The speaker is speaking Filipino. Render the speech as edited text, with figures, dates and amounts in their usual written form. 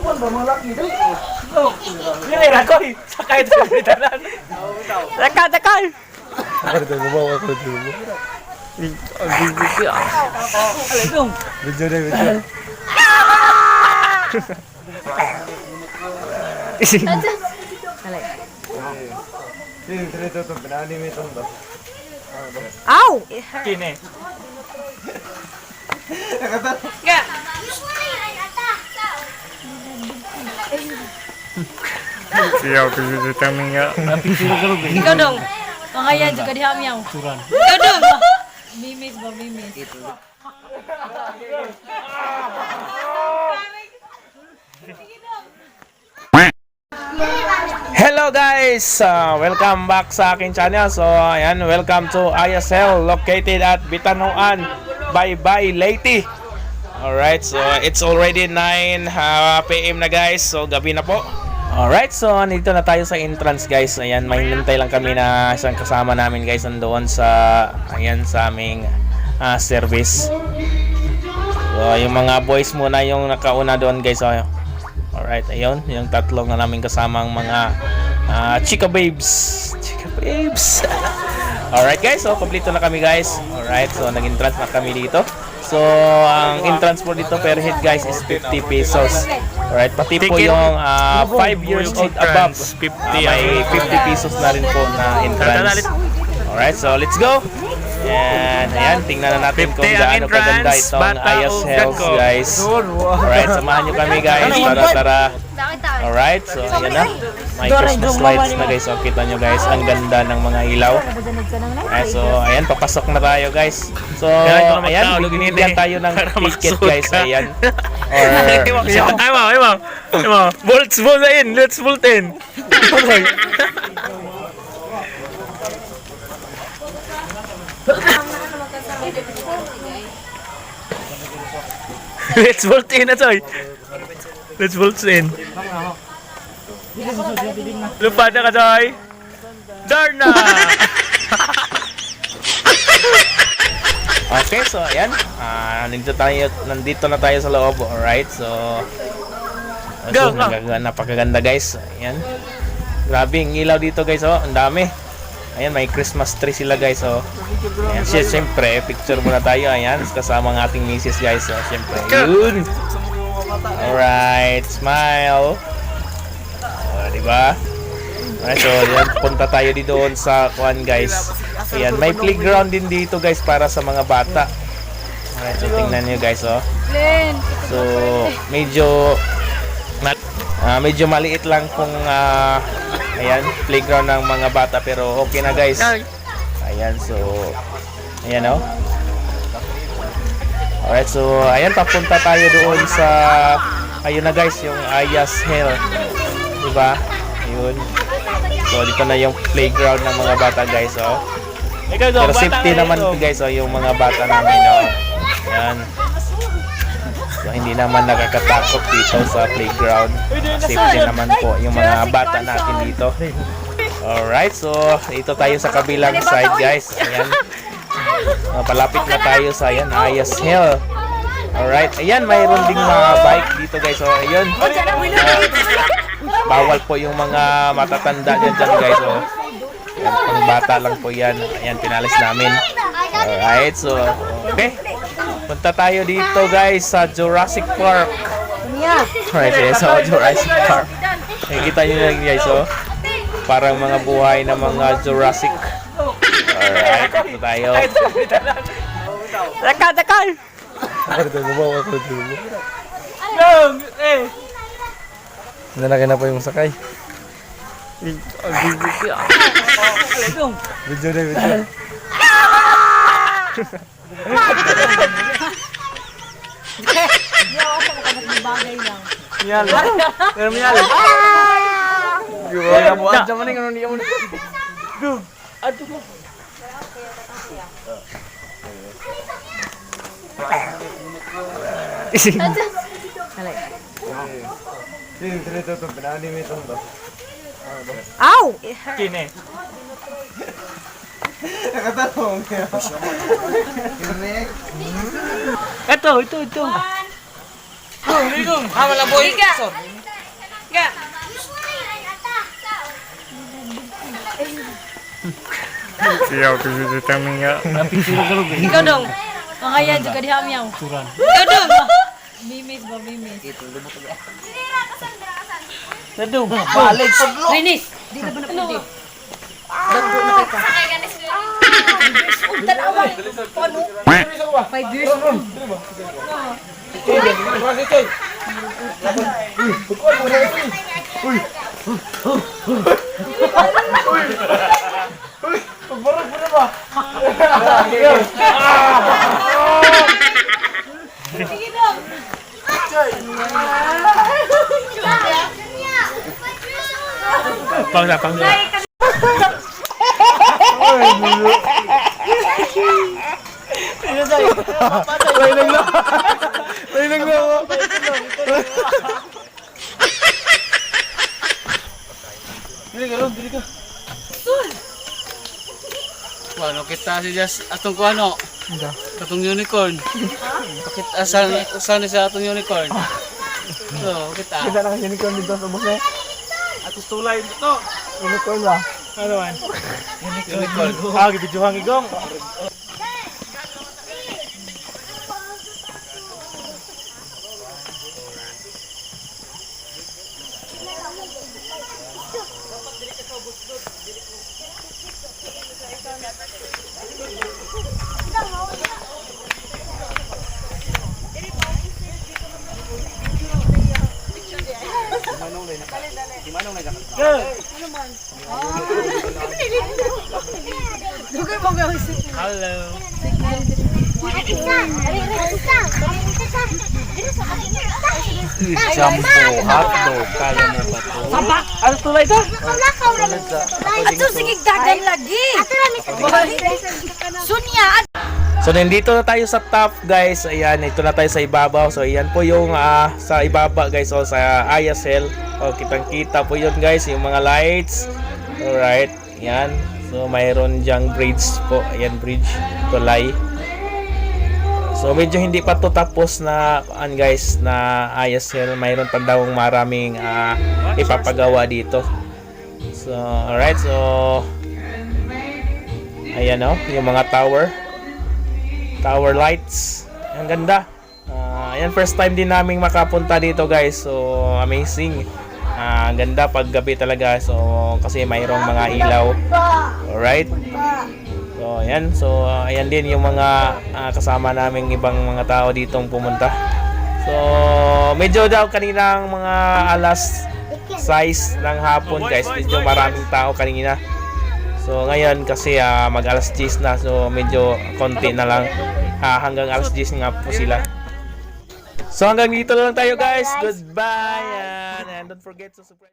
Kuan ba mga laki dali? Dili ra ko. Sakay sa bitanan. Sakay. Ako ito, gumawa ko ito. Video na, video. Ito, pinanime ito. Ow! Kini. Siyaw, pinito kami nga. Ikaw dong. Makaya juga di hamyaw. Ikaw dong. Mimis ba, mimis. Hello guys! Welcome back sa aking channel. So ayan, welcome to ISL located at Bitanuan, Baybay, Leyte. Alright, so it's already 9 PM na guys. So gabi na po. Alright, so nandito na tayo sa entrance guys. Ayan, may hinintay lang kami na isang kasama namin guys nandoon sa ayan sa aming service. So yung mga boys muna yung nakauna doon guys. So, alright, ayun, yung tatlong na namin kasamang mga chika babes. Chika babes. Alright guys, so kompleto na kami guys. Alright, so nag-entrance na kami dito. So ang entrance po dito per head guys is 50 pesos. Alright, pati po yung 5 years old above, may 50 pesos na rin po na entrance. Alright, so let's go. And ayan, tingnan na natin kung gaano kaganda itong ISL guys. Alright, samahan nyo kami guys. Tara. Alright, so ayan na. May Christmas lights na guys. So kita nyo guys, ang ganda ng mga ilaw. Alright, so ayan, papasok na tayo guys. So ayan, bibigyan tayo ng ticket guys. Ayan. Or bolts in. Let's bolt in. Let's bolt in na Choy. Let's bolt in. Lupa na ka Choy. Darna. Okay, so ayan. Nandito na tayo sa loob. Alright, so napakaganda guys. Ayan. Grabe ang ilaw dito guys. Oh, ang dami. Ayan, may Christmas tree sila guys. So, ayan, siyempre, picture muna tayo. Ayan, kasama ng ating misis guys. So, siyempre, yun. Alright, smile. O, diba? Alright, so, ayan, punta tayo dito sa kuan guys. Ayan, may playground din dito guys para sa mga bata. Alright, so, tingnan nyo guys. Oh. So, medyo maliit lang kung ayan, playground ng mga bata pero okay na guys. Ayan, so ayan oh. Alright, so ayan, papunta tayo doon sa ayun na guys, yung ISL, diba? Ayun. So dito na yung playground ng mga bata guys. Oh. Pero safety naman guys, oh, yung mga bata namin. Oh. Ayan. So, hindi naman nakakatakot dito sa playground. Safety naman po yung mga bata natin dito. Alright, so ito tayo sa kabilang side guys. Ayan. Palapit na tayo sa ayan, ISL. Alright, ayan, mayroon ding mga bike dito guys. So, ayun. Bawal po yung mga matatanda dyan guys. So, ayan, pang bata lang po yan. Ayan, pinalis namin. Alright, so okay. Punta tayo dito guys sa Jurassic Park. Alright, so Jurassic Park. Nakikita nyo na guys, oh. Parang mga buhay na mga Jurassic. Alright, punta tayo. Dakal! Ako ito, gumawa ko ito. Nalaki na po yung sakay. Video na, video. Miyalo. Pero miyalo. Gawin mo ang zaman ng ano niya mo. Aduh mo. Ito, pinanime ito. Ow! Kini. Nakatanong niya. Ito. Liga! Nga. Siyaw, kasi sa tamin nga. Ikaw dong. Makaya juga di hamyaw. Ikaw dong. Mimis ba, mimis. Nadong, balik. Rinis. Di na ba na pwede? Five years old. Sige dong. Pang na. Lainag na ako. Dili ka, Ron, dili ka. Kuano kita si Jas atong kuano? Atong unicorn. Bakit asan sa atong unicorn? So, kita. Kita na kasi unicorn dito sa bus eh. Atos tulay dito. Unicorn ba? Ano man? Unicorn. Ah, gibidyohan igong. Dugay mo gawin. Hello. Jumbo, hotdog, kala mo ba to? Ano tulay to? Ato sige dagan lagi. Sunya. So nandito na tayo sa top guys. Ayan, ito na tayo sa ibabaw. So ayan po yung sa ibaba guys, o sa ISL. O kitang-kita po yun guys, yung mga lights. Alright, yan. So mayroon diyang bridge po. Ayan, bridge, tulay. So medyo hindi pa to tapos na guys na ISL. Mayroon pa daw maraming ipapagawa dito. So alright, so ayan o, yung mga tower lights. Ang ganda. Ayan, first time din naming makapunta dito guys. So amazing. Ang ganda pag gabi talaga. So kasi mayroong mga ilaw. Alright. So ayan. So ayan din yung mga kasama naming ibang mga tao ditong pumunta. So medyo daw kaninang mga alas 6 ng hapon guys. Medyo maraming tao kanina. So ngayon kasi mag alas 10 na, so medyo konti na lang, hanggang alas 10 nga po sila. So hanggang dito na lang tayo guys. Goodbye and don't forget to subscribe.